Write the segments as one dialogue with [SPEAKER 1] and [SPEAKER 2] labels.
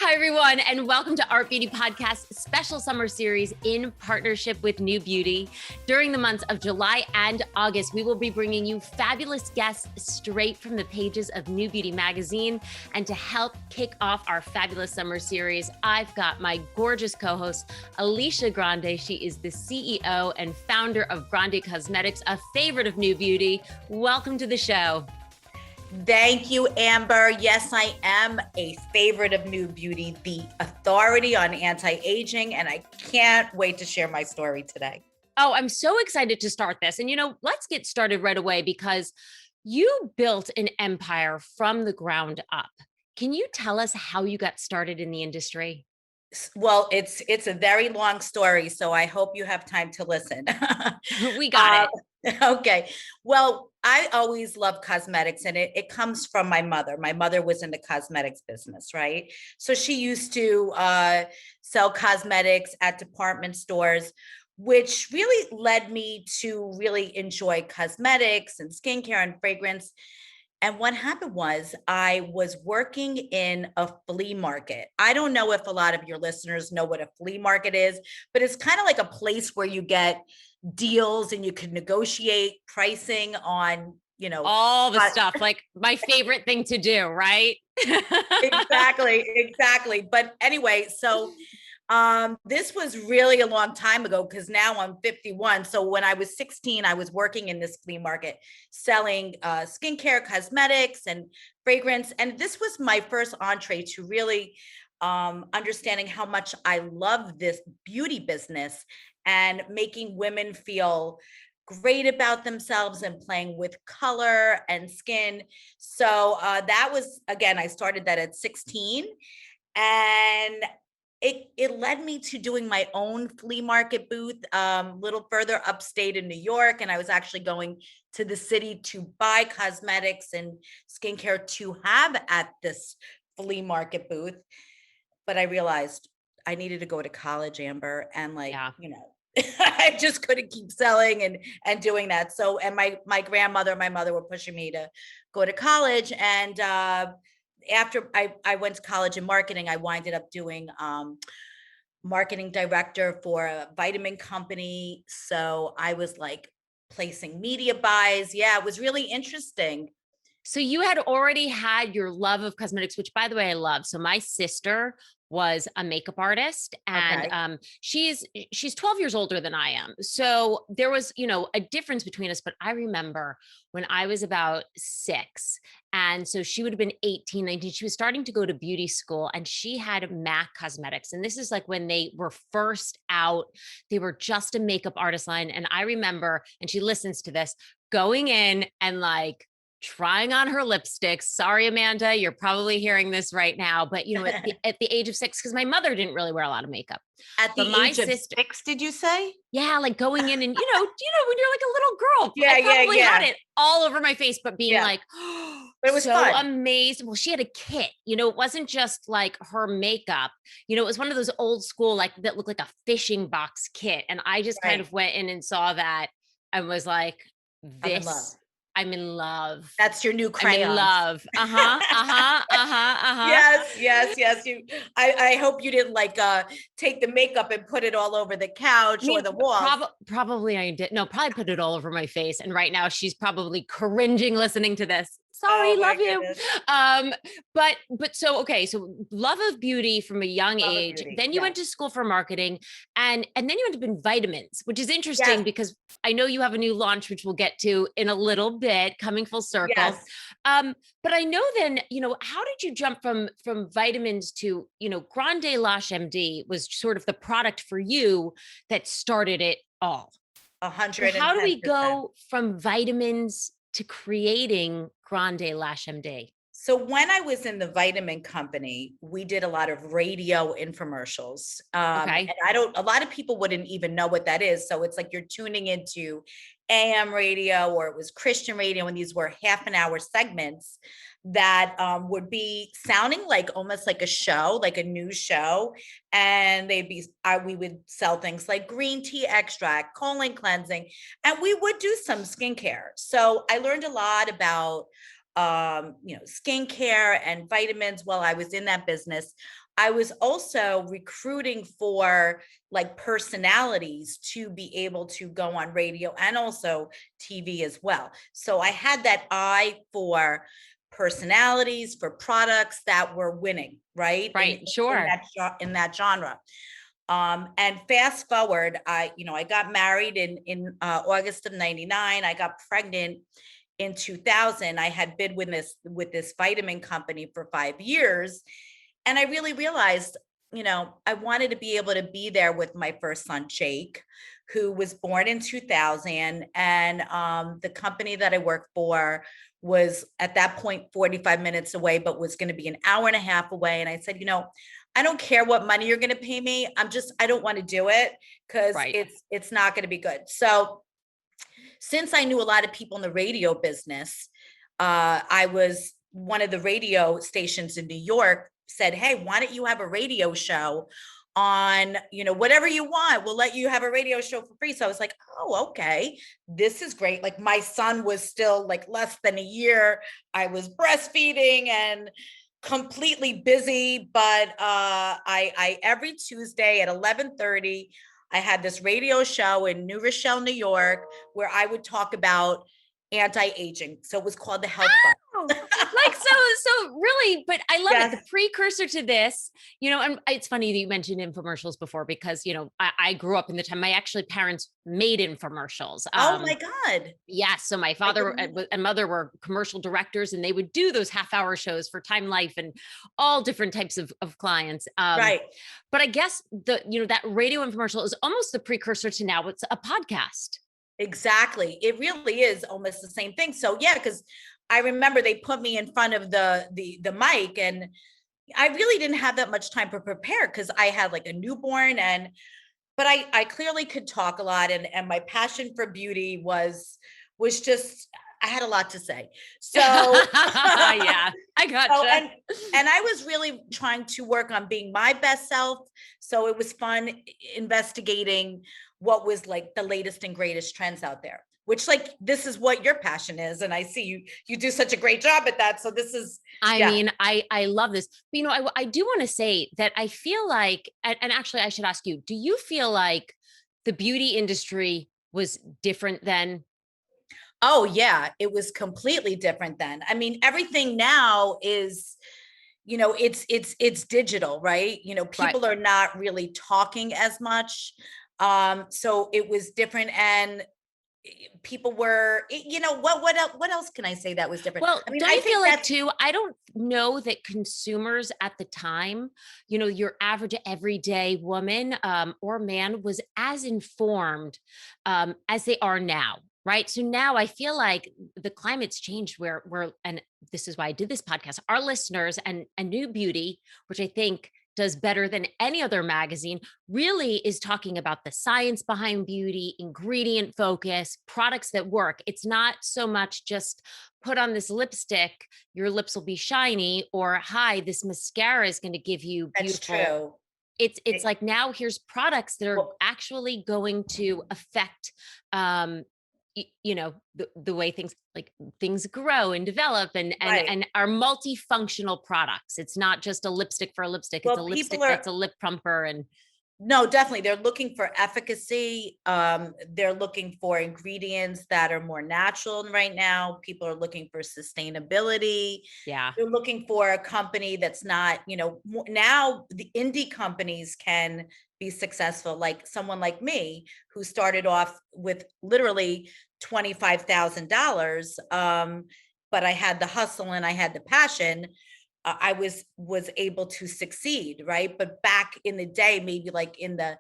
[SPEAKER 1] Hi, everyone, and welcome to Art Beauty Podcast's special summer series in partnership with New Beauty. During the months of July and August, we will be bringing you fabulous guests straight from the pages of New Beauty magazine. And to help kick off our fabulous summer series, I've got my gorgeous co-host, Alicia Grande. She is the CEO and founder of Grande Cosmetics, a favorite of New Beauty. Welcome to the show.
[SPEAKER 2] Thank you, Amber. Yes, I am a favorite of New Beauty, the authority on anti-aging, and I can't wait to share my story today.
[SPEAKER 1] Oh, I'm so excited to start this. And, let's get started right away because you built an empire from the ground up. Can you tell us how you got started in the industry?
[SPEAKER 2] Well, it's a very long story, so I hope you have time to listen.
[SPEAKER 1] We got it.
[SPEAKER 2] Okay. Well, I always love cosmetics, and it comes from my mother. My mother was in the cosmetics business, right? So she used to sell cosmetics at department stores, which really led me to really enjoy cosmetics and skincare and fragrance. And what happened was I was working in a flea market. I don't know if a lot of your listeners know what a flea market is, but it's kind of like a place where you get deals and you can negotiate pricing on,
[SPEAKER 1] all the stuff, like my favorite thing to do, right?
[SPEAKER 2] Exactly. But anyway, so this was really a long time ago because now I'm 51. So when I was 16, I was working in this flea market selling skincare, cosmetics, and fragrance. And this was my first entree to really understanding how much I love this beauty business and making women feel great about themselves and playing with color and skin. So that was, again, I started that at 16. And it led me to doing my own flea market booth a little further upstate in New York. And I was actually going to the city to buy cosmetics and skincare to have at this flea market booth. But I realized I needed to go to college, Amber, and I just couldn't keep selling and doing that. So, and my grandmother and my mother were pushing me to go to college. And after I went to college in marketing, I winded up doing marketing director for a vitamin company. So I was like placing media buys. Yeah, it was really interesting.
[SPEAKER 1] So you had already had your love of cosmetics, which by the way, I love. So my sister was a makeup artist and
[SPEAKER 2] Okay.
[SPEAKER 1] she's 12 years older than I am. So there was, a difference between us, but I remember when I was about 6 and so she would have been 18, 19, she was starting to go to beauty school and she had MAC Cosmetics. And this is like when they were first out, they were just a makeup artist line. And I remember, and she listens to this, going in and like trying on her lipsticks. Sorry, Amanda, you're probably hearing this right now, but at the age of 6, because my mother didn't really wear a lot of makeup.
[SPEAKER 2] At the age of 6, did you say?
[SPEAKER 1] Yeah, like going in and when you're like a little girl,
[SPEAKER 2] Yeah,
[SPEAKER 1] I probably
[SPEAKER 2] yeah.
[SPEAKER 1] had it all over my face, but being like,
[SPEAKER 2] but it was
[SPEAKER 1] so
[SPEAKER 2] fun.
[SPEAKER 1] amazing. Well, she had a kit, it wasn't just like her makeup, it was one of those old school, like that looked like a fishing box kit. And I just kind of went in and saw that and was like, I'm in love.
[SPEAKER 2] That's your new crayon.
[SPEAKER 1] I'm in love.
[SPEAKER 2] Yes. I hope you didn't take the makeup and put it all over the couch or the wall.
[SPEAKER 1] Probably I did. No, probably put it all over my face. And right now she's probably cringing listening to this. Sorry, love you. But so love of beauty from a young age. Then you went to school for marketing and then you ended up in vitamins, which is interesting because I know you have a new launch, which we'll get to in a little bit, coming full circle.
[SPEAKER 2] Yes.
[SPEAKER 1] But I know then, how did you jump from vitamins to, Grande Lash MD was sort of the product for you that started it all.
[SPEAKER 2] 110%.
[SPEAKER 1] So how do we go from vitamins to creating Grande Lash MD?
[SPEAKER 2] So when I was in the vitamin company, we did a lot of radio infomercials. And a lot of people wouldn't even know what that is. So it's like you're tuning into AM radio or it was Christian radio, and these were half an hour segments that would be sounding like almost like a show, like a news show. And we would sell things like green tea extract, colon cleansing, and we would do some skincare. So I learned a lot about skincare and vitamins while I was in that business. I was also recruiting for like personalities to be able to go on radio and also TV as well. So I had that eye for personalities, for products that were winning, right?
[SPEAKER 1] Right. Sure.
[SPEAKER 2] In that genre. And fast forward, I got married in August of '99. I got pregnant in 2000. I had been with this vitamin company for 5 years, and I really realized, I wanted to be able to be there with my first son, Jake, who was born in 2000. And the company that I worked for was at that point 45 minutes away, but was going to be an hour and a half away. And I said, I don't care what money you're going to pay me. I don't want to do it because
[SPEAKER 1] Right.
[SPEAKER 2] it's not going to be good. So since I knew a lot of people in the radio business, I was one of the radio stations in New York said, hey, why don't you have a radio show on, whatever you want, we'll let you have a radio show for free. So I was like, oh, okay, this is great. Like my son was still like less than a year. I was breastfeeding and completely busy, but I every Tuesday at 11:30, I had this radio show in New Rochelle, New York, where I would talk about anti-aging. So it was called the Health Buzz.
[SPEAKER 1] Oh, like so really, but I love it. The
[SPEAKER 2] Yes.
[SPEAKER 1] precursor to this, and it's funny that you mentioned infomercials before because I grew up in the time my actually parents made infomercials.
[SPEAKER 2] Oh my God.
[SPEAKER 1] Yeah, so my
[SPEAKER 2] I
[SPEAKER 1] father
[SPEAKER 2] didn't know.
[SPEAKER 1] and mother were commercial directors, and they would do those half-hour shows for Time Life and all different types of clients.
[SPEAKER 2] Right.
[SPEAKER 1] But I guess that radio infomercial is almost the precursor to now it's a podcast.
[SPEAKER 2] Exactly. It really is almost the same thing. So yeah, because I remember they put me in front of the mic, and I really didn't have that much time to prepare because I had like a newborn, but I clearly could talk a lot, and my passion for beauty was just, I had a lot to say. So
[SPEAKER 1] Yeah, I
[SPEAKER 2] so,
[SPEAKER 1] gotcha.
[SPEAKER 2] and I was really trying to work on being my best self. So it was fun investigating what was like the latest and greatest trends out there, which like this is what your passion is. And I see you do such a great job at that. So this is,
[SPEAKER 1] I
[SPEAKER 2] yeah.
[SPEAKER 1] mean, I love this. But I do want to say that I feel like, and actually I should ask you, do you feel like the beauty industry was different then?
[SPEAKER 2] Oh yeah, it was completely different then. I mean, everything now is, it's digital, right?
[SPEAKER 1] Right.
[SPEAKER 2] People are not really talking as much. So it was different, and people were, what else can I say that was different?
[SPEAKER 1] Well,
[SPEAKER 2] I mean,
[SPEAKER 1] don't
[SPEAKER 2] I
[SPEAKER 1] you feel
[SPEAKER 2] think
[SPEAKER 1] like
[SPEAKER 2] that's
[SPEAKER 1] too? I don't know that consumers at the time, your average everyday woman or man was as informed as they are now. Right. So now I feel like the climate's changed and this is why I did this podcast, our listeners and a new beauty, which I think does better than any other magazine, really is talking about the science behind beauty, ingredient focus, products that work. It's not so much just put on this lipstick, your lips will be shiny, or hi, this mascara is going to give you
[SPEAKER 2] that's
[SPEAKER 1] beautiful.
[SPEAKER 2] true.
[SPEAKER 1] It's
[SPEAKER 2] It-
[SPEAKER 1] like now here's products that are
[SPEAKER 2] well,
[SPEAKER 1] actually going to affect the way things grow and develop and
[SPEAKER 2] right.
[SPEAKER 1] and are multifunctional products. It's not just a lipstick for a lipstick, it's a
[SPEAKER 2] Well, people
[SPEAKER 1] lipstick that's
[SPEAKER 2] are,
[SPEAKER 1] a lip plumper. And
[SPEAKER 2] no, definitely. They're looking for efficacy. They're looking for ingredients that are more natural right now. People are looking for sustainability.
[SPEAKER 1] yeah.
[SPEAKER 2] They're looking for a company that's not, now the indie companies can be successful, like someone like me who started off with literally $25,000. But I had the hustle and I had the passion. I was able to succeed, right? But back in the day, maybe like in the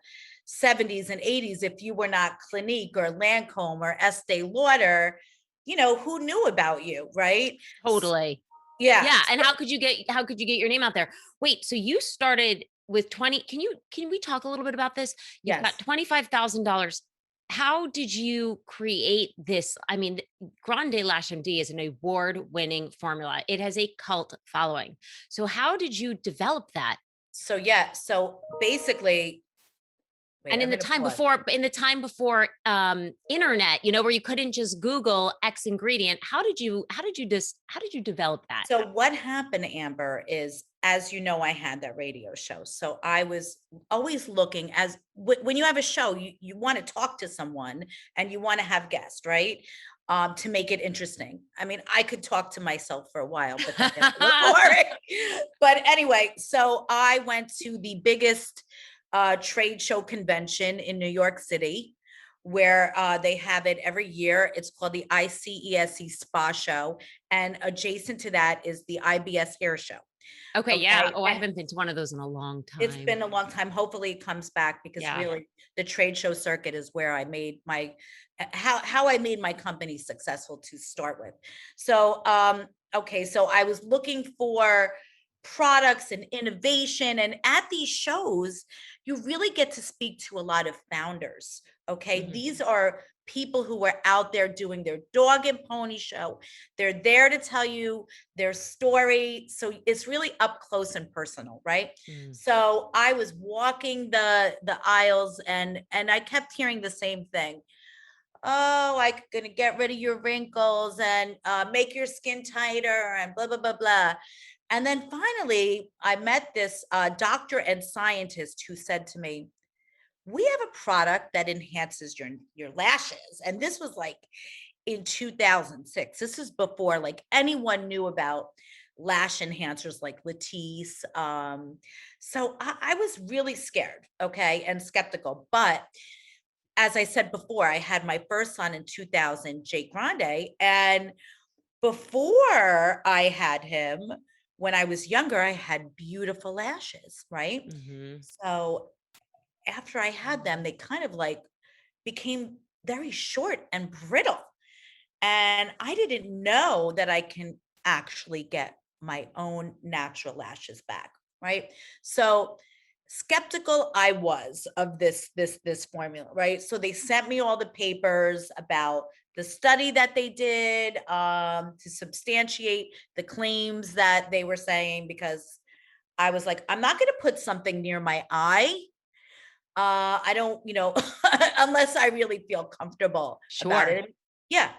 [SPEAKER 2] 70s and 80s, if you were not Clinique or Lancome or Estee Lauder, who knew about you, right?
[SPEAKER 1] Totally.
[SPEAKER 2] Yeah.
[SPEAKER 1] Yeah, and how could you get your name out there? Wait, so you started with 20, can we talk a little bit about this? You've got
[SPEAKER 2] Yes.
[SPEAKER 1] $25,000. How did you create this? I mean, Grande Lash MD is an award-winning formula. It has a cult following. So how did you develop that?
[SPEAKER 2] So yeah. So basically, Wait,
[SPEAKER 1] And
[SPEAKER 2] I'm gonna pause.
[SPEAKER 1] in the time before internet, where you couldn't just Google X ingredient, how did you develop that?
[SPEAKER 2] So what happened, Amber, is, as you know, I had that radio show. So I was always looking, as when you have a show, you want to talk to someone and you want to have guests, right? To make it interesting. I mean, I could talk to myself for a while, but that gets a little boring. But anyway, so I went to the biggest trade show convention in New York City, where they have it every year. It's called the ICESC Spa Show. And adjacent to that is the IBS Hair Show.
[SPEAKER 1] Okay, yeah.
[SPEAKER 2] Okay.
[SPEAKER 1] Oh, I
[SPEAKER 2] And
[SPEAKER 1] haven't been to one of those in a long
[SPEAKER 2] it's
[SPEAKER 1] time.
[SPEAKER 2] been a long time. Hopefully it comes back, because
[SPEAKER 1] Yeah.
[SPEAKER 2] really the trade show circuit is where I made my, how I made my company successful to start with. So, okay. So I was looking for products and innovation. And at these shows, you really get to speak to a lot of founders. Okay. These are people who are out there doing their dog and pony show. They're there to tell you their story. So it's really up close and personal, right? So I was walking the aisles, and I kept hearing the same thing. Oh, I'm gonna get rid of your wrinkles and make your skin tighter and blah, blah, blah, blah. And then finally, I met this doctor and scientist who said to me, we have a product that enhances your lashes. And this was like in 2006. This is before like anyone knew about lash enhancers like Latisse. So I was really scared, okay, and skeptical. But as I said before, I had my first son in 2000, Jake Grande. And before I had him, when I was younger, I had beautiful lashes, right? So after I had them, they kind of like became very short and brittle. And I didn't know that I can actually get my own natural lashes back, right? So skeptical I was of this formula, right? So they sent me all the papers about the study that they did to substantiate the claims that they were saying, because I was like, I'm not going to put something near my eye. I don't, unless I really feel comfortable about
[SPEAKER 1] Sure.
[SPEAKER 2] it. Yeah,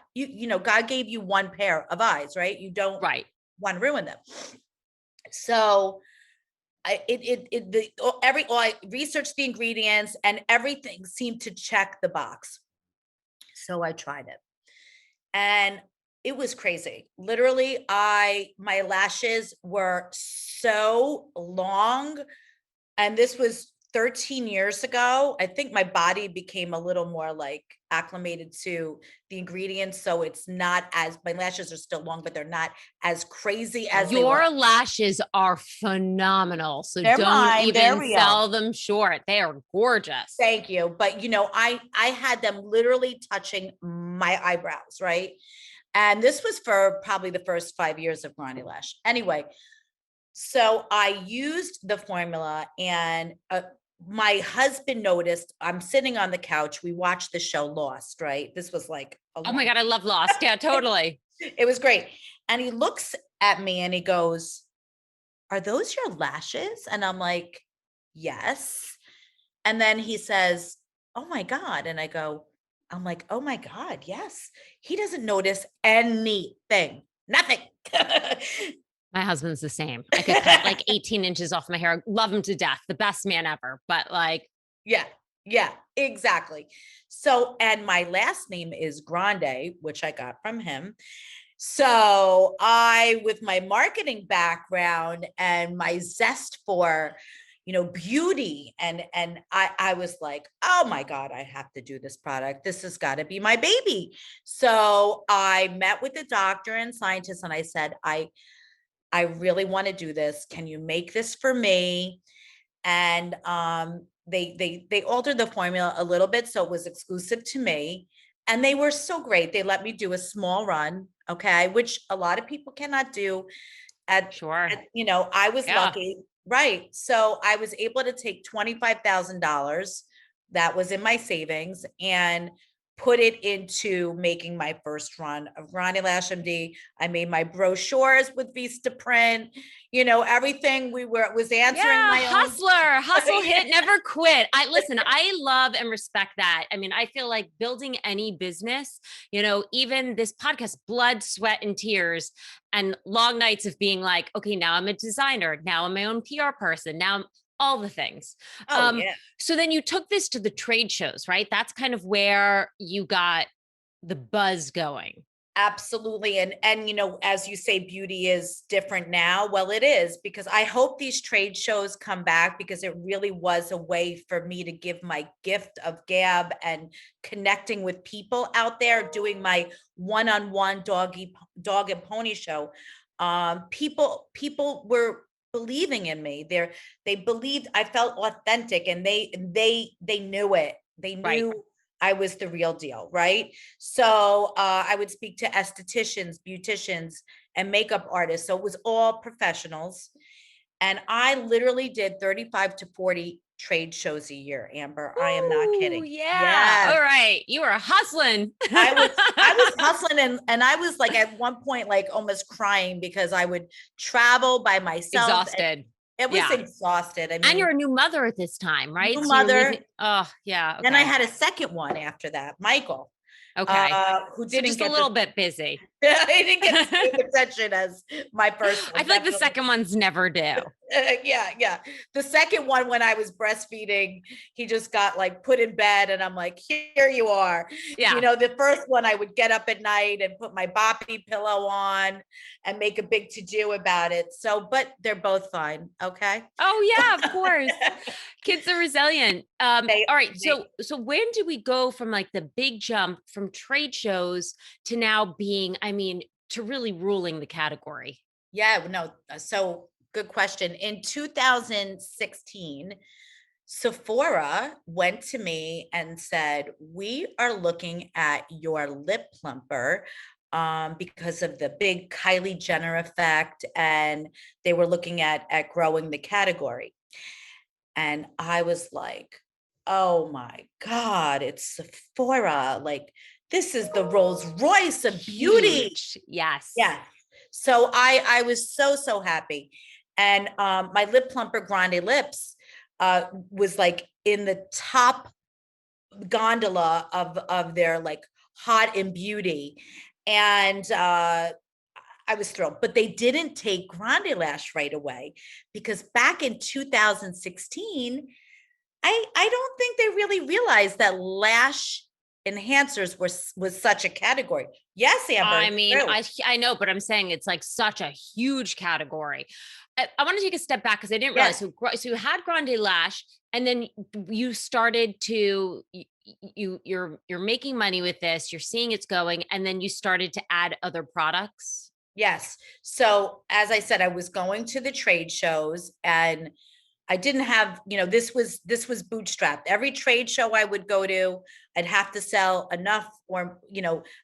[SPEAKER 2] God gave you one pair of eyes, right? You don't
[SPEAKER 1] Right.
[SPEAKER 2] want to ruin them. So I researched the ingredients and everything seemed to check the box. So I tried it, and it was crazy. Literally, my lashes were so long, and this was 13 years ago. I think my body became a little more like acclimated to the ingredients. So it's not as, my lashes are still long, but they're not as crazy as they were.
[SPEAKER 1] Your lashes are phenomenal. So
[SPEAKER 2] They're
[SPEAKER 1] don't
[SPEAKER 2] mine. They're
[SPEAKER 1] even
[SPEAKER 2] real.
[SPEAKER 1] sell them short. They are gorgeous.
[SPEAKER 2] Thank you. But I had them literally touching my eyebrows, right? And this was for probably the first 5 years of Grande Lash. Anyway, so I used the formula, and my husband noticed. I'm sitting on the couch. We watched the show Lost, right? This was like
[SPEAKER 1] Oh my God, I love Lost. Yeah, totally.
[SPEAKER 2] It was great. And he looks at me and he goes, are those your lashes? And I'm like, yes. And then he says, oh my God. And I'm like, oh my God, yes. He doesn't notice anything, nothing.
[SPEAKER 1] My husband's the same. I could cut like 18 inches off my hair. Love him to death. The best man ever. But like,
[SPEAKER 2] Yeah, exactly. So, and my last name is Grande, which I got from him. So with my marketing background and my zest for, beauty, and I was like, oh my God, I have to do this product. This has got to be my baby. So I met with the doctor and scientist, and I said, I really want to do this. Can you make this for me? And they altered the formula a little bit, so it was exclusive to me. And they were so great. They let me do a small run, okay, which a lot of people cannot do.
[SPEAKER 1] sure.
[SPEAKER 2] I was
[SPEAKER 1] Yeah.
[SPEAKER 2] lucky, right? So I was able to take $25,000 that was in my savings, and put it into making my first run of Grande Lash MD. I made my brochures with Vista print, everything was answering
[SPEAKER 1] Yeah,
[SPEAKER 2] my own.
[SPEAKER 1] hustler, hustle
[SPEAKER 2] Yeah.
[SPEAKER 1] hit, never quit. I love and respect that. I mean, I feel like building any business, even this podcast, blood, sweat, and tears, and long nights of being like, okay, now I'm a designer, now I'm my own PR person, now I'm all the things.
[SPEAKER 2] Oh yeah.
[SPEAKER 1] So then you took this to the trade shows, right? That's kind of where you got the buzz going.
[SPEAKER 2] Absolutely. And as you say, beauty is different now. Well, it is, because I hope these trade shows come back, because it really was a way for me to give my gift of gab and connecting with people out there, doing my one-on-one dog and pony show. People were believing in me. They believed I felt authentic, and they knew it. They
[SPEAKER 1] Right.
[SPEAKER 2] knew I was the real deal, right? So I would speak to estheticians, beauticians, and makeup artists. So it was all professionals. And I literally did 35 to 40 trade shows a year, Amber. I am not
[SPEAKER 1] Ooh,
[SPEAKER 2] kidding.
[SPEAKER 1] yeah.
[SPEAKER 2] Yes.
[SPEAKER 1] All right. You were hustling.
[SPEAKER 2] I was hustling, and I was like at one point like almost crying, because I would travel by myself, and
[SPEAKER 1] Exhausted.
[SPEAKER 2] it was
[SPEAKER 1] Yeah.
[SPEAKER 2] exhausted. I
[SPEAKER 1] And
[SPEAKER 2] mean,
[SPEAKER 1] you're a new mother at this time, right?
[SPEAKER 2] new
[SPEAKER 1] So you're
[SPEAKER 2] mother.
[SPEAKER 1] leaving. Oh, yeah.
[SPEAKER 2] Then I
[SPEAKER 1] Okay.
[SPEAKER 2] had a second one after that, Michael,
[SPEAKER 1] Okay.
[SPEAKER 2] who
[SPEAKER 1] So
[SPEAKER 2] didn't
[SPEAKER 1] just a
[SPEAKER 2] get the
[SPEAKER 1] little bit busy.
[SPEAKER 2] he didn't get the
[SPEAKER 1] I
[SPEAKER 2] same attention as my first
[SPEAKER 1] feel
[SPEAKER 2] one,
[SPEAKER 1] like the
[SPEAKER 2] definitely.
[SPEAKER 1] second ones never do.
[SPEAKER 2] Yeah. The second one, when I was breastfeeding, he just got like put in bed, and I'm like, here you are.
[SPEAKER 1] Yeah.
[SPEAKER 2] The first one, I would get up at night and put my boppy pillow on and make a big to-do about it. So, but they're both fine. Okay.
[SPEAKER 1] Oh, yeah, of course. Kids are resilient.
[SPEAKER 2] They,
[SPEAKER 1] All right.
[SPEAKER 2] they,
[SPEAKER 1] So when do we go from like the big jump from trade shows to now being, to really ruling the category?
[SPEAKER 2] yeah, no. So good question. In 2016, Sephora went to me and said, we are looking at your lip plumper because of the big Kylie Jenner effect. And they were looking at growing the category. And I was like, oh my God, it's Sephora. Like, this is the Rolls Royce of beauty.
[SPEAKER 1] Huge. Yes.
[SPEAKER 2] Yeah. So I was so happy. And my lip plumper Grande Lips was like in the top gondola of their like hot in beauty. And I was thrilled, but they didn't take Grande Lash right away, because back in 2016, I don't think they really realized that lash enhancers was such a category. Yes, Amber,
[SPEAKER 1] I
[SPEAKER 2] it's
[SPEAKER 1] mean,
[SPEAKER 2] true.
[SPEAKER 1] I know, but I'm saying it's like such a huge category. I want to take a step back because I didn't realize.
[SPEAKER 2] Yes.
[SPEAKER 1] So you had Grande Lash, and then you started to you're making money with this. You're seeing it's going, and then you started to add other products.
[SPEAKER 2] Yes. So as I said, I was going to the trade shows, and I didn't have, this was bootstrapped. Every trade show I would go to, I'd have to sell enough, or,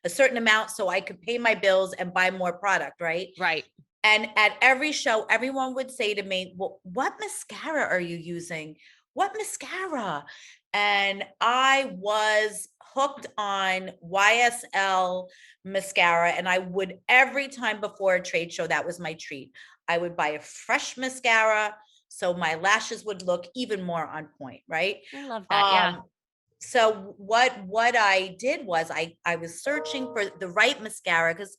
[SPEAKER 2] a certain amount, so I could pay my bills and buy more product, right?
[SPEAKER 1] Right.
[SPEAKER 2] And at every show, everyone would say to me, well, what mascara are you using? What mascara? And I was hooked on YSL mascara. And I would, every time before a trade show, that was my treat. I would buy a fresh mascara, so my lashes would look even more on point, right?
[SPEAKER 1] I love that. Yeah.
[SPEAKER 2] So what I did was I was searching for the right mascara, because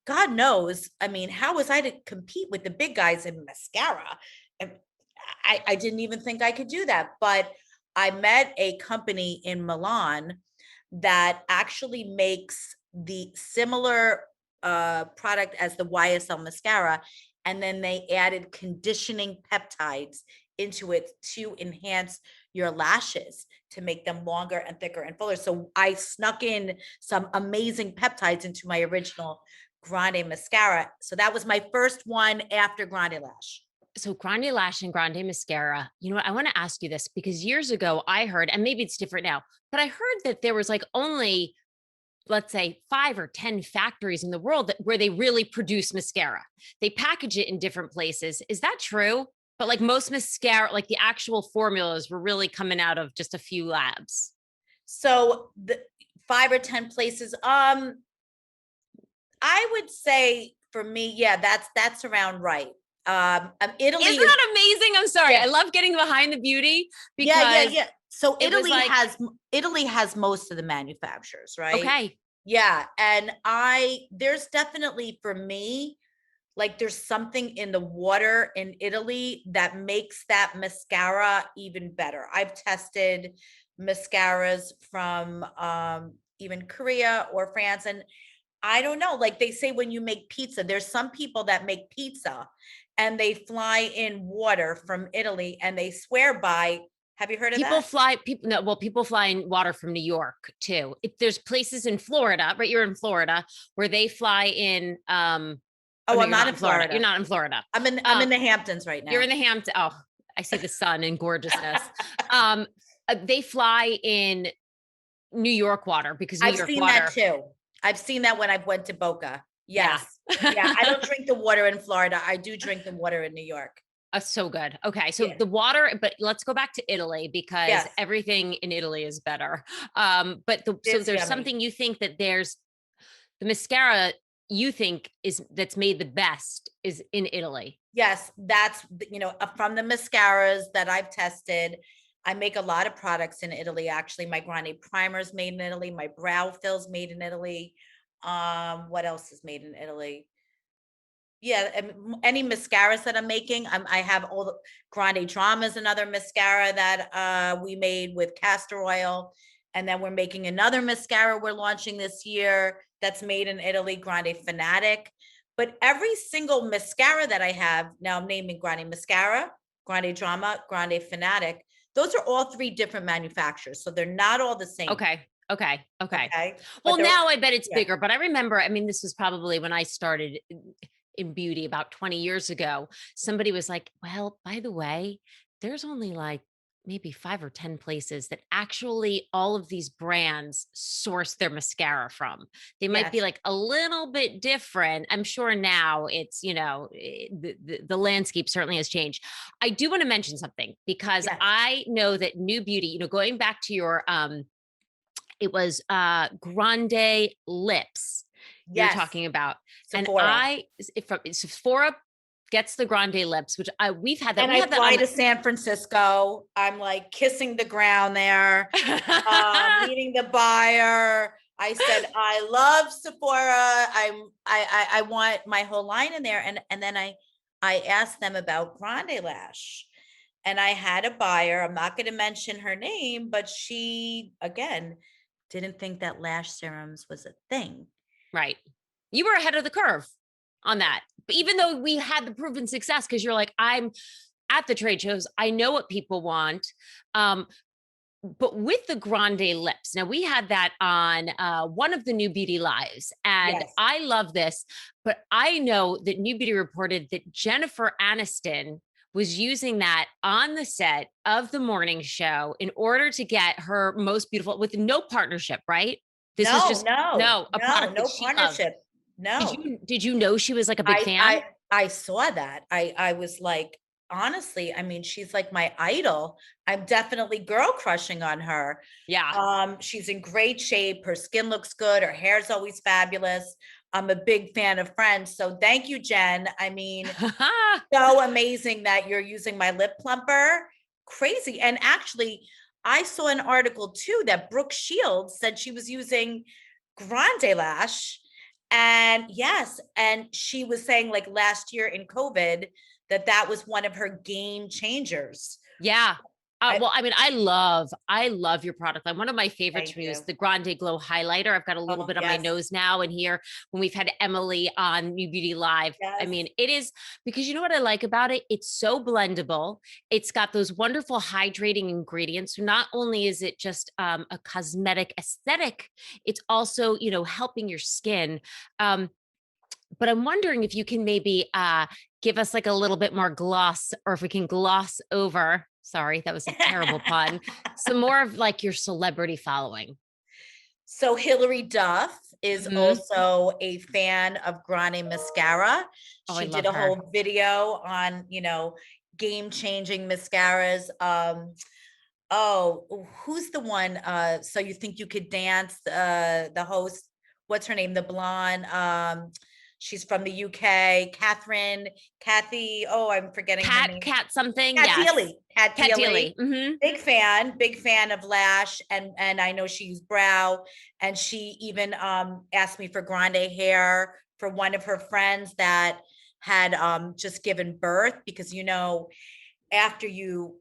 [SPEAKER 2] God knows, I mean, how was I to compete with the big guys in mascara? And I didn't even think I could do that. But I met a company in Milan that actually makes the similar product as the YSL mascara. And then they added conditioning peptides into it to enhance your lashes, to make them longer and thicker and fuller. So I snuck in some amazing peptides into my original Grande mascara. So that was my first one after Grande Lash.
[SPEAKER 1] So Grande Lash and Grande Mascara, you know what? I want to ask you this because years ago I heard, and maybe it's different now, but I heard that there was like only, let's say 5 or 10 factories in the world where they really produce mascara. They package it in different places. Is that true? But like most mascara, like the actual formulas were really coming out of just a few labs.
[SPEAKER 2] So 5 or 10 places. I would say for me, yeah, that's around right. Italy
[SPEAKER 1] Isn't
[SPEAKER 2] is,
[SPEAKER 1] that amazing? I'm sorry.
[SPEAKER 2] yeah,
[SPEAKER 1] I love getting behind the beauty
[SPEAKER 2] yeah,
[SPEAKER 1] because
[SPEAKER 2] yeah. So
[SPEAKER 1] it was like,
[SPEAKER 2] Italy has most of the manufacturers, right?
[SPEAKER 1] okay,
[SPEAKER 2] Yeah, and there's definitely for me, like there's something in the water in Italy that makes that mascara even better. I've tested mascaras from even Korea or France, and I don't know, like they say when you make pizza, there's some people that make pizza and they fly in water from Italy and they swear by, have you heard of that?
[SPEAKER 1] people, no, well, people fly in water from New York too. If there's places in Florida, right? You're in Florida where they fly in, oh
[SPEAKER 2] Oh,
[SPEAKER 1] no,
[SPEAKER 2] I'm
[SPEAKER 1] you're
[SPEAKER 2] not
[SPEAKER 1] not
[SPEAKER 2] in
[SPEAKER 1] in Florida. You're
[SPEAKER 2] Florida.
[SPEAKER 1] not in Florida.
[SPEAKER 2] I'm in the Hamptons right
[SPEAKER 1] You're
[SPEAKER 2] now.
[SPEAKER 1] in the Hamptons. Oh, I see the sun and gorgeousness. They fly in New York water because New
[SPEAKER 2] I've
[SPEAKER 1] York
[SPEAKER 2] seen that
[SPEAKER 1] water.
[SPEAKER 2] too. I've seen that when I've went to Boca.
[SPEAKER 1] Yeah.
[SPEAKER 2] Yes. Yeah, I don't drink the water in Florida. I do drink the water in New York.
[SPEAKER 1] So good. Okay. So
[SPEAKER 2] Yeah.
[SPEAKER 1] the water, but let's go back to Italy because
[SPEAKER 2] Yes.
[SPEAKER 1] everything in Italy is better. So
[SPEAKER 2] It's
[SPEAKER 1] there's
[SPEAKER 2] yummy.
[SPEAKER 1] something you think that there's the mascara you think is that's made the best is in Italy.
[SPEAKER 2] Yes, that's, from the mascaras that I've tested. I make a lot of products in Italy. Actually, my Grande primer is made in Italy. My brow fill's made in Italy. What else is made in Italy? Yeah, any mascaras that I'm making, I have all the Grande Drama is another mascara that we made with castor oil, and then we're making another mascara we're launching this year that's made in Italy, Grande Fanatic. But every single mascara that I have now, I'm naming Grande Mascara, Grande Drama, Grande Fanatic. Those are all 3 different manufacturers, so they're not all the same.
[SPEAKER 1] Okay. Okay. Okay.
[SPEAKER 2] Okay, but
[SPEAKER 1] Well,
[SPEAKER 2] they're,
[SPEAKER 1] now I bet it's
[SPEAKER 2] yeah.
[SPEAKER 1] bigger, but I remember, I mean, this was probably when I started in beauty about 20 years ago. Somebody was like, well, by the way, there's only like maybe 5 or 10 places that actually all of these brands source their mascara from. They might be
[SPEAKER 2] Yes,
[SPEAKER 1] like a little bit different. I'm sure now it's, the landscape certainly has changed. I do want to mention something because
[SPEAKER 2] yes,
[SPEAKER 1] I know that new beauty, going back to your, it was Grande Lips you're
[SPEAKER 2] yes.
[SPEAKER 1] talking about. And
[SPEAKER 2] Sephora.
[SPEAKER 1] if from Sephora gets the Grande Lips, which we've had that.
[SPEAKER 2] And
[SPEAKER 1] We
[SPEAKER 2] I
[SPEAKER 1] had that
[SPEAKER 2] fly
[SPEAKER 1] on.
[SPEAKER 2] to San Francisco. I'm like kissing the ground there, meeting the buyer. I said, I love Sephora. I want my whole line in there. And then I asked them about Grande Lash. And I had a buyer. I'm not going to mention her name, but she again didn't think that lash serums was a thing.
[SPEAKER 1] Right. You were ahead of the curve on that. But even though we had the proven success, because you're like, I'm at the trade shows, I know what people want. But with the Grande Lips, now we had that on one of the New Beauty Lives, and
[SPEAKER 2] Yes.
[SPEAKER 1] I love this. But I know that New Beauty reported that Jennifer Aniston was using that on the set of the morning show in order to get her most beautiful with no partnership, right? This was
[SPEAKER 2] No,
[SPEAKER 1] just
[SPEAKER 2] no,
[SPEAKER 1] no a
[SPEAKER 2] no,
[SPEAKER 1] product that
[SPEAKER 2] no
[SPEAKER 1] she loved.
[SPEAKER 2] partnership. No.
[SPEAKER 1] Did you know she was like a big
[SPEAKER 2] I
[SPEAKER 1] fan?
[SPEAKER 2] I I saw that. I was like, honestly, I mean, she's like my idol. I'm definitely girl crushing on her.
[SPEAKER 1] Yeah.
[SPEAKER 2] She's in great shape. Her skin looks good. Her hair's always fabulous. I'm a big fan of Friends. So thank you, Jen. I mean, so amazing that you're using my lip plumper. Crazy. And actually, I saw an article too that Brooke Shields said she was using Grande Lash. And yes, and she was saying like last year in COVID that was one of her game changers.
[SPEAKER 1] Yeah.
[SPEAKER 2] I
[SPEAKER 1] Well, I mean, I love your product line. One of my favorites
[SPEAKER 2] thank
[SPEAKER 1] from you is
[SPEAKER 2] you.
[SPEAKER 1] the Grande Glow Highlighter. I've got a little
[SPEAKER 2] Oh,
[SPEAKER 1] bit on my
[SPEAKER 2] yes,
[SPEAKER 1] nose now and here when we've had Emily on New Beauty Live. I
[SPEAKER 2] yes,
[SPEAKER 1] mean, it is because you know what I like about it? It's so blendable. It's got those wonderful hydrating ingredients. So not only is it just a cosmetic aesthetic, it's also, helping your skin. But I'm wondering if you can maybe give us like a little bit more gloss, or if we can gloss over. Sorry, that was a terrible pun. Some more of like your celebrity following.
[SPEAKER 2] So Hilary Duff is
[SPEAKER 1] Mhm.
[SPEAKER 2] also a fan of Grande Mascara.
[SPEAKER 1] Oh, I
[SPEAKER 2] She did
[SPEAKER 1] love
[SPEAKER 2] a
[SPEAKER 1] her.
[SPEAKER 2] whole video on, game changing mascaras. Oh, who's the one? So You Think You Could Dance, the host, what's her name? The blonde. She's from the UK. Kathy. Oh, I'm forgetting her name.
[SPEAKER 1] Cat something.
[SPEAKER 2] Kat
[SPEAKER 1] Yes.
[SPEAKER 2] Deely. Kat
[SPEAKER 1] Cat
[SPEAKER 2] Deely.
[SPEAKER 1] Deely. Hmm.
[SPEAKER 2] Big fan of Lash, and I know she used brow, and she even asked me for Grande hair for one of her friends that had just given birth, because after you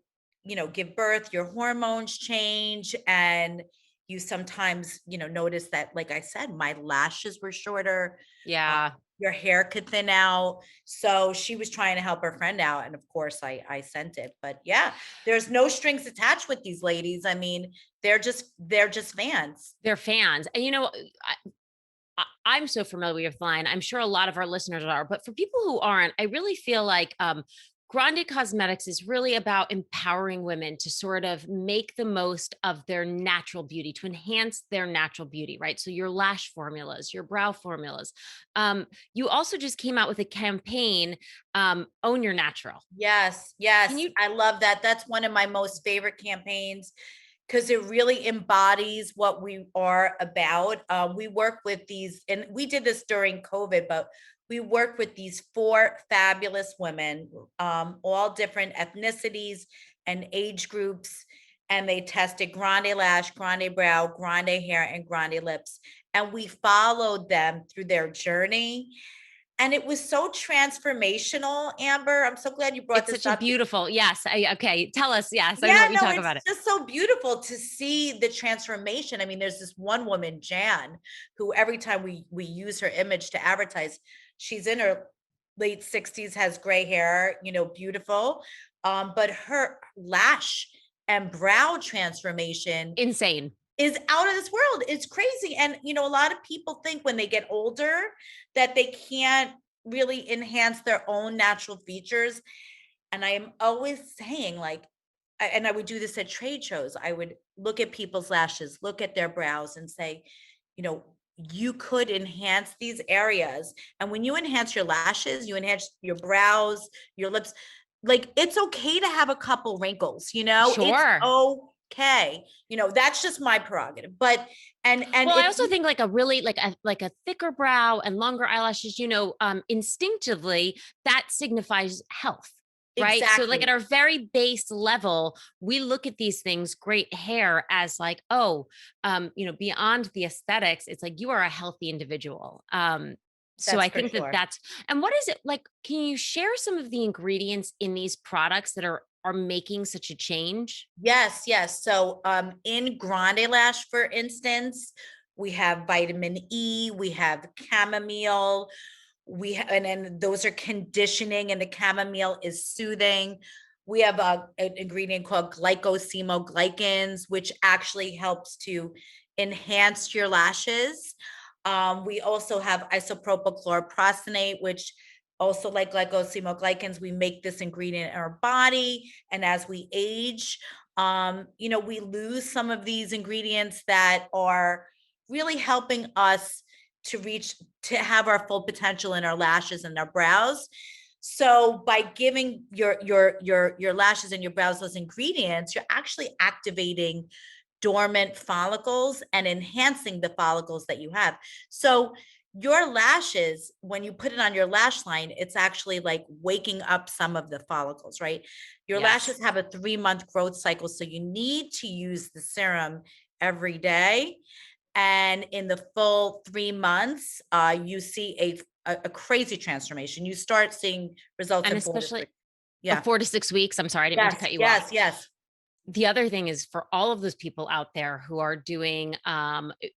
[SPEAKER 2] give birth, your hormones change, and you sometimes notice that, like I said, my lashes were shorter. uh,
[SPEAKER 1] Yeah.
[SPEAKER 2] your hair could thin out. So she was trying to help her friend out, and of course I sent it. But yeah, there's no strings attached with these ladies. I mean, they're just fans.
[SPEAKER 1] They're fans. And I'm so familiar with line. I'm sure a lot of our listeners are, but for people who aren't, I really feel like Grande Cosmetics is really about empowering women to sort of make the most of their natural beauty, to enhance their natural beauty, right? So your lash formulas, your brow formulas. You also just came out with a campaign, Own Your Natural.
[SPEAKER 2] Yes,
[SPEAKER 1] Can
[SPEAKER 2] yes,
[SPEAKER 1] you
[SPEAKER 2] I love that. That's one of my most favorite campaigns, because it really embodies what we are about. We work with these, and we did this during COVID, but we work with these four fabulous women, all different ethnicities and age groups, and they tested Grande Lash, Grande Brow, Grande Hair, and Grande Lips, and we followed them through their journey. And it was so transformational, Amber. I'm so glad you brought
[SPEAKER 1] it's
[SPEAKER 2] this
[SPEAKER 1] such a
[SPEAKER 2] up.
[SPEAKER 1] beautiful, yes. Okay. Tell us. Yes. I know
[SPEAKER 2] Yeah,
[SPEAKER 1] what you
[SPEAKER 2] no,
[SPEAKER 1] talk
[SPEAKER 2] it's
[SPEAKER 1] about it.
[SPEAKER 2] just so beautiful to see the transformation. I mean, there's this one woman, Jan, who every time we use her image to advertise, she's in her late 60s, has gray hair, beautiful. But her lash and brow transformation
[SPEAKER 1] Insane.
[SPEAKER 2] is out of this world. It's crazy. And a lot of people think when they get older that they can't really enhance their own natural features. And I am always saying, like, and I would do this at trade shows. I would look at people's lashes, look at their brows, and say, you know, you could enhance these areas. And when you enhance your lashes, you enhance your brows, your lips. Like, it's okay to have a couple wrinkles, it's
[SPEAKER 1] Sure.
[SPEAKER 2] okay. That's just my prerogative. But and
[SPEAKER 1] Well, I
[SPEAKER 2] if
[SPEAKER 1] also think like a really like a thicker brow and longer eyelashes, instinctively that signifies health, right? So like at
[SPEAKER 2] exactly,
[SPEAKER 1] our very base level, we look at these things, great hair, as like, oh, beyond the aesthetics, it's like you are a healthy individual. So
[SPEAKER 2] that's
[SPEAKER 1] I
[SPEAKER 2] for
[SPEAKER 1] think that
[SPEAKER 2] sure.
[SPEAKER 1] that's, and what is it like? Can you share some of the ingredients in these products that are making such a change?
[SPEAKER 2] Yes, yes. So in Grande Lash, for instance, we have vitamin E, we have chamomile, and then those are conditioning, and the chamomile is soothing. We have an ingredient called glycosamoglycans, which actually helps to enhance your lashes. We also have isopropyl chlorprosonate, which also, like glycosamoglycans, we make this ingredient in our body, and as we age, we lose some of these ingredients that are really helping us to have our full potential in our lashes and our brows. So by giving your lashes and your brows those ingredients, you're actually activating dormant follicles and enhancing the follicles that you have. So your lashes, when you put it on your lash line, it's actually like waking up some of the follicles, right? Your lashes
[SPEAKER 1] Yes.
[SPEAKER 2] have a 3-month growth cycle. So you need to use the serum every day. And in the full 3 months, you see a crazy transformation. You start seeing results
[SPEAKER 1] And
[SPEAKER 2] in 4 to
[SPEAKER 1] especially
[SPEAKER 2] 6. Yeah.
[SPEAKER 1] 4 to 6 weeks. I'm sorry, I didn't mean to
[SPEAKER 2] Yes,
[SPEAKER 1] cut you off.
[SPEAKER 2] yes, yes,
[SPEAKER 1] The other thing is for all of those people out there who are doing,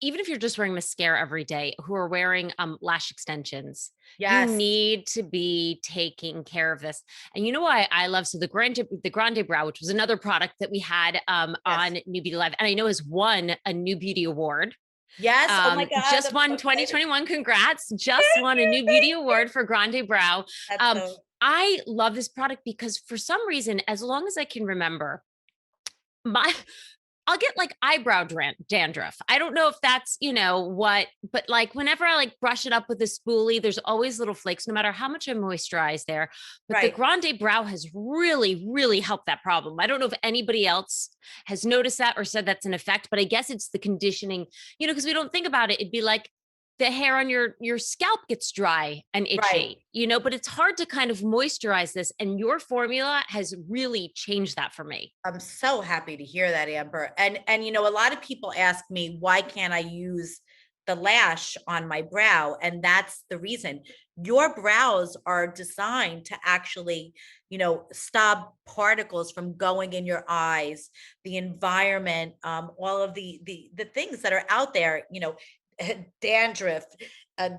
[SPEAKER 1] even if you're just wearing mascara every day, who are wearing lash extensions, you
[SPEAKER 2] yes,
[SPEAKER 1] need to be taking care of this. And you know why I love, so the Grande Brow, which was another product that we had
[SPEAKER 2] yes,
[SPEAKER 1] on New Beauty Live, and I know has won a New Beauty Award.
[SPEAKER 2] yes. Oh my God,
[SPEAKER 1] Just
[SPEAKER 2] I'm so
[SPEAKER 1] won
[SPEAKER 2] excited.
[SPEAKER 1] 2021. Congrats. Just won a New Beauty Award for Grande Brow.
[SPEAKER 2] That's
[SPEAKER 1] Um,
[SPEAKER 2] so
[SPEAKER 1] I love this product because for some reason, as long as I can remember, my I'll get like eyebrow dandruff. I don't know if that's, what, but like whenever I like brush it up with a spoolie, there's always little flakes, no matter how much I moisturize there. But the
[SPEAKER 2] Right.
[SPEAKER 1] Grande Brow has really, really helped that problem. I don't know if anybody else has noticed that or said that's an effect, but I guess it's the conditioning, because we don't think about it. It'd be like the hair on your scalp gets dry and
[SPEAKER 2] Right.
[SPEAKER 1] itchy, but it's hard to kind of moisturize this. And your formula has really changed that for me.
[SPEAKER 2] I'm so happy to hear that, Amber. And a lot of people ask me, why can't I use the lash on my brow? And that's the reason. Your brows are designed to actually, stop particles from going in your eyes, the environment, all of the things that are out there, dandruff,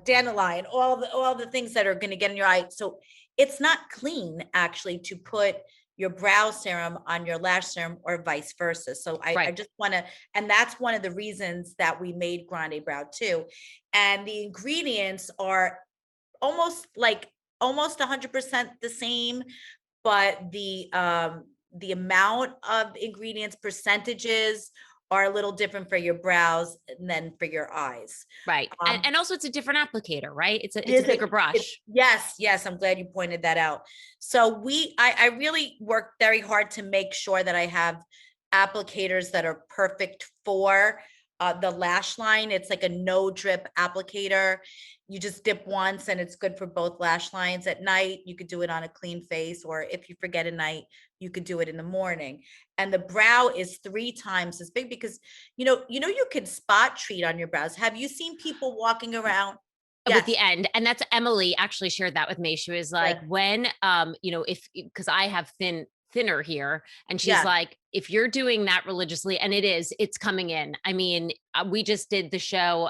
[SPEAKER 2] dandelion, all the things that are going to get in your eye. So it's not clean actually to put your brow serum on your lash serum or vice versa. So I
[SPEAKER 1] Right.
[SPEAKER 2] just want to, and that's one of the reasons that we made Grande Brow too. And the ingredients are almost 100% the same, but the amount of ingredients, percentages are a little different for your brows than for your eyes.
[SPEAKER 1] Right. And,
[SPEAKER 2] Um,
[SPEAKER 1] and also it's a different applicator, right? It's a
[SPEAKER 2] is
[SPEAKER 1] bigger
[SPEAKER 2] it?
[SPEAKER 1] brush.
[SPEAKER 2] Yes, yes. I'm glad you pointed that out. So I really work very hard to make sure that I have applicators that are perfect for the lash line. It's like a no drip applicator. You just dip once and it's good for both lash lines. At night, you could do it on a clean face, or if you forget at night, you could do it in the morning. And the brow is 3 times as big because you can spot treat on your brows. Have you seen people walking around?
[SPEAKER 1] With the
[SPEAKER 2] Yes.
[SPEAKER 1] end. And that's Emily actually shared that with me. She was like,
[SPEAKER 2] Yeah.
[SPEAKER 1] when if because I have thinner here, and she's
[SPEAKER 2] Yeah.
[SPEAKER 1] like, if you're doing that religiously, and it's coming in. I mean, we just did the show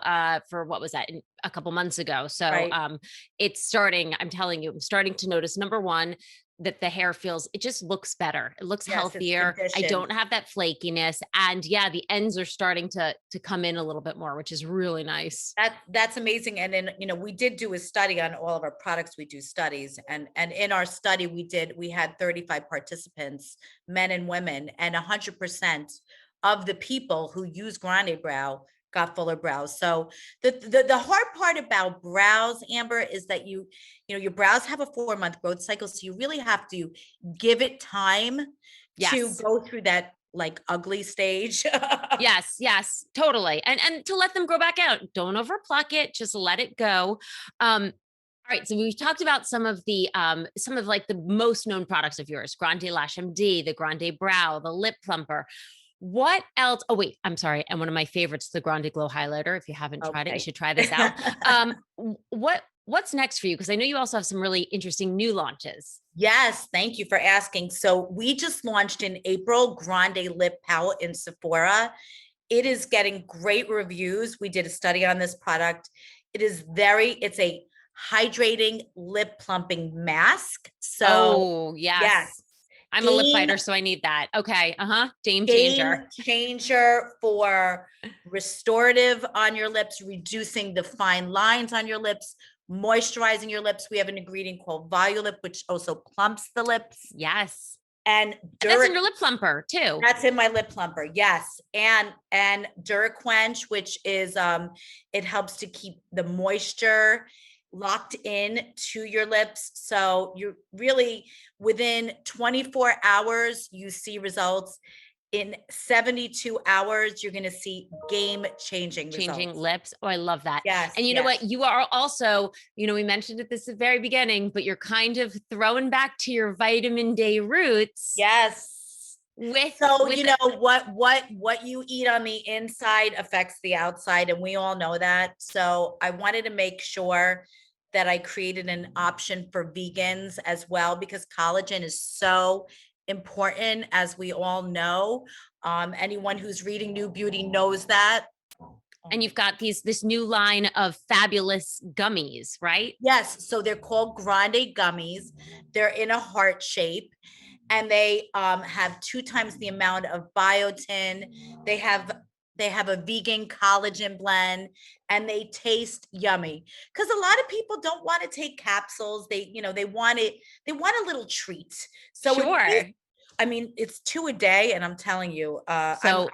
[SPEAKER 1] for what was that, a couple months ago. So
[SPEAKER 2] Right.
[SPEAKER 1] it's starting, I'm telling you, I'm starting to notice, number one, that the hair it just looks better. It looks
[SPEAKER 2] Yes, it's
[SPEAKER 1] healthier. I
[SPEAKER 2] conditioned.
[SPEAKER 1] don't have that flakiness. And yeah, the ends are starting to come in a little bit more, which is really nice.
[SPEAKER 2] That's amazing. And then, we did do a study on all of our products. We do studies. And in our study, we had 35 participants, men and women, and 100% of the people who use Grande Brow got fuller brows. So the hard part about brows, Amber, is that your brows have a 4-month growth cycle. So you really have to give it time to
[SPEAKER 1] Yes.
[SPEAKER 2] go through that like ugly stage.
[SPEAKER 1] Yes, yes, totally. And to let them grow back out. Don't overpluck it, just let it go. All right, so we've talked about some of like the most known products of yours, Grande Lash MD, the Grande Brow, the Lip Plumper. What else? Oh, wait, I'm sorry. And one of my favorites, the Grande Glow Highlighter. If you haven't tried it, you
[SPEAKER 2] Okay.
[SPEAKER 1] should try this out. What's next for you? Because I know you also have some really interesting new launches.
[SPEAKER 2] Yes, thank you for asking. So we just launched in April Grande Lip Palette in Sephora. It is getting great reviews. We did a study on this product. It's a hydrating lip plumping mask. So
[SPEAKER 1] Oh,
[SPEAKER 2] yes,
[SPEAKER 1] yes. I'm a lip
[SPEAKER 2] game
[SPEAKER 1] biter, so I need that. Okay. Uh-huh. Game
[SPEAKER 2] game
[SPEAKER 1] changer.
[SPEAKER 2] changer for restorative on your lips, reducing the fine lines on your lips, moisturizing your lips. We have an ingredient called Volulip, which also plumps the lips.
[SPEAKER 1] Yes.
[SPEAKER 2] And
[SPEAKER 1] That's in
[SPEAKER 2] Duric,
[SPEAKER 1] your lip plumper too.
[SPEAKER 2] that's in my lip plumper, yes. And Duraquench, which is it helps to keep the moisture locked in to your lips. So you're really within 24 hours, you see results. In 72 hours, you're gonna see game-changing
[SPEAKER 1] Changing
[SPEAKER 2] results.
[SPEAKER 1] lips. Oh, I love that.
[SPEAKER 2] Yes,
[SPEAKER 1] And you know
[SPEAKER 2] yes,
[SPEAKER 1] what? You are also, we mentioned at this at the very beginning, but you're kind of throwing back to your vitamin day roots
[SPEAKER 2] yes.
[SPEAKER 1] with
[SPEAKER 2] So,
[SPEAKER 1] with
[SPEAKER 2] what you eat on the inside affects the outside, and we all know that. So I wanted to make sure that I created an option for vegans as well, because collagen is so important, as we all know. Anyone who's reading New Beauty knows that.
[SPEAKER 1] and you've got this new line of fabulous gummies, right?
[SPEAKER 2] Yes, so they're called Grande gummies. They're in a heart shape, and they have 2 times the amount of biotin. They have they have a vegan collagen blend, and they taste yummy. Because a lot of people don't want to take capsules. They want it. They want a little treat. So it is.
[SPEAKER 1] Sure.
[SPEAKER 2] I mean, it's 2 a day, and I'm telling you,
[SPEAKER 1] So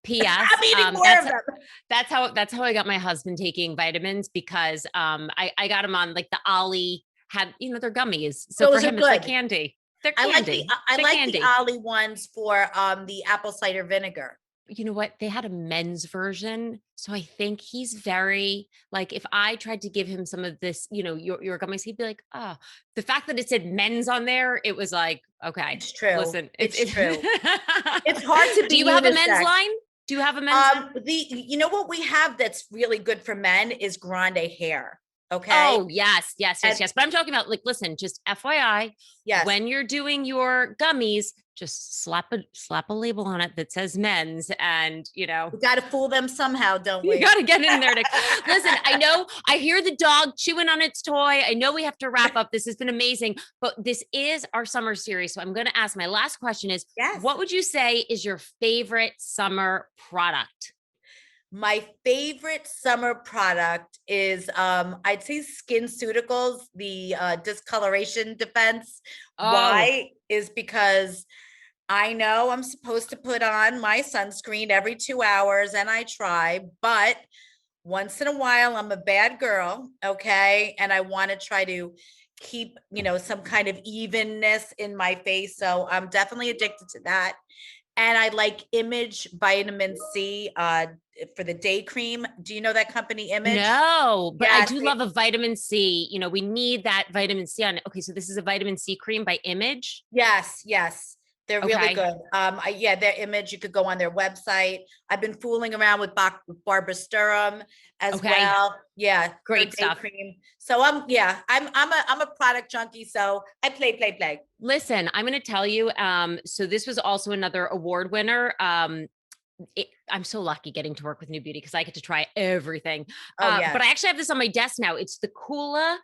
[SPEAKER 1] P.S.
[SPEAKER 2] I'm eating more of them.
[SPEAKER 1] That's how I got my husband taking vitamins because I got him on like the Ollie had, they're gummies. So
[SPEAKER 2] Those
[SPEAKER 1] for
[SPEAKER 2] are
[SPEAKER 1] him, it's like
[SPEAKER 2] good.
[SPEAKER 1] candy. They're
[SPEAKER 2] I like
[SPEAKER 1] candy.
[SPEAKER 2] the Ollie ones for the apple cider vinegar.
[SPEAKER 1] You know what? They had a men's version. So I think he's very like, if I tried to give him some of this, your gummies, he'd be like, oh, the fact that it said men's on there, it was like, okay,
[SPEAKER 2] It's true.
[SPEAKER 1] listen,
[SPEAKER 2] it's true. It's hard to be.
[SPEAKER 1] Do you have a men's line? Do you have a men's line?
[SPEAKER 2] You know what we have that's really good for men is Grande hair. Okay.
[SPEAKER 1] Oh, yes. But I'm talking about like, listen, just FYI,
[SPEAKER 2] yes,
[SPEAKER 1] when you're doing your gummies, just slap a label on it that says men's, and
[SPEAKER 2] we got to fool them somehow, don't we?
[SPEAKER 1] You got to get in there to listen. I know I hear the dog chewing on its toy. I know we have to wrap up. This has been amazing, but this is our summer series. So I'm going to ask, my last question is, what would you say is your favorite summer product?
[SPEAKER 2] My favorite summer product is, I'd say SkinCeuticals, the discoloration defense. Oh. Why? Is because I know I'm supposed to put on my sunscreen every 2 hours, and I try, but once in a while I'm a bad girl, okay? And I want to try to keep, some kind of evenness in my face. So I'm definitely addicted to that. And I like Image Vitamin C for the day cream. Do you know that company, Image?
[SPEAKER 1] No, but I do love a vitamin C. We need that vitamin C on it. Okay, so this is a vitamin C cream by Image?
[SPEAKER 2] Yes. They're really good. Their Image, you could go on their website. I've been fooling around with Barbara Sturm as well. Yeah,
[SPEAKER 1] great stuff.
[SPEAKER 2] Cream. So I'm a product junkie. So I play.
[SPEAKER 1] Listen, I'm going to tell you. So this was also another award winner. I'm so lucky getting to work with New Beauty because I get to try everything. But I actually have this on my desk now. It's the Kula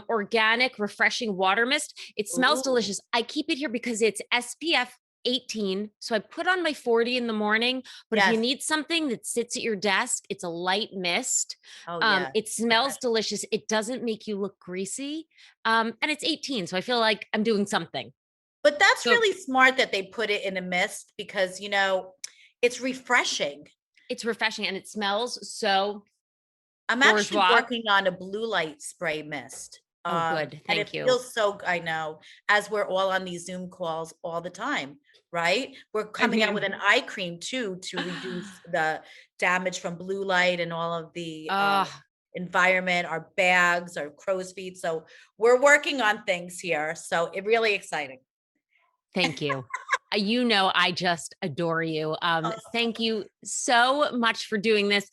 [SPEAKER 1] organic refreshing water mist. It smells delicious. I keep it here because it's SPF 18. So I put on my 40 in the morning, but if you need something that sits at your desk, it's a light mist. It smells delicious. It doesn't make you look greasy. And it's 18. So I feel like I'm doing something.
[SPEAKER 2] But that's really smart that they put it in a mist because, it's refreshing.
[SPEAKER 1] It's refreshing and it smells so.
[SPEAKER 2] I'm actually working on a blue light spray mist.
[SPEAKER 1] Oh, good. Thank you.
[SPEAKER 2] It feels so, I know, as we're all on these Zoom calls all the time, right? We're coming out with an eye cream too, to reduce the damage from blue light and all of the environment, our bags, our crow's feet. So we're working on things here. So it's really exciting.
[SPEAKER 1] Thank you. I just adore you. Thank you so much for doing this.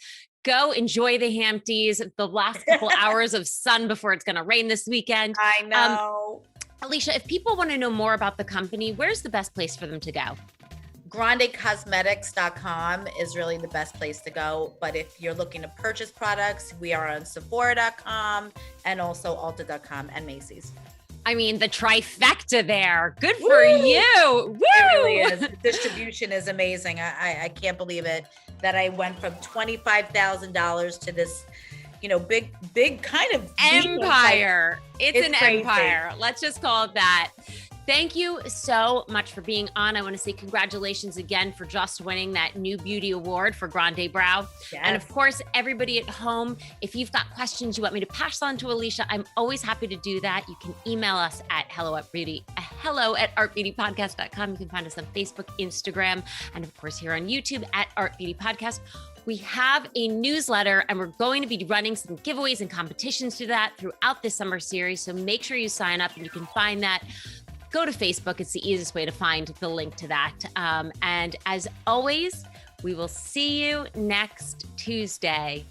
[SPEAKER 1] Go enjoy the Hamptons, the last couple hours of sun before it's going to rain this weekend.
[SPEAKER 2] I know.
[SPEAKER 1] Alicia, if people want to know more about the company, where's the best place for them to go?
[SPEAKER 2] GrandeCosmetics.com is really the best place to go. But if you're looking to purchase products, we are on Sephora.com and also Ulta.com and Macy's.
[SPEAKER 1] I mean, the trifecta there. Good for you. Woo!
[SPEAKER 2] It really is. The distribution is amazing. I can't believe it that I went from $25,000 to this, big kind of
[SPEAKER 1] empire. It's an crazy empire. Let's just call it that. Thank you so much for being on. I want to say congratulations again for just winning that New Beauty Award for Grande Brow. Yes. And of course, everybody at home, if you've got questions you want me to pass on to Alicia, I'm always happy to do that. You can email us at hello@artbeautypodcast.com. You can find us on Facebook, Instagram, and of course here on YouTube at Art Beauty Podcast. We have a newsletter and we're going to be running some giveaways and competitions through that throughout this summer series. So make sure you sign up and you can find that. Go to Facebook. It's the easiest way to find the link to that. And as always, we will see you next Tuesday.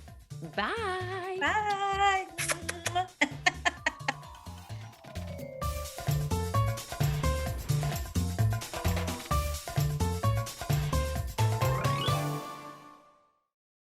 [SPEAKER 1] Bye.
[SPEAKER 2] Bye.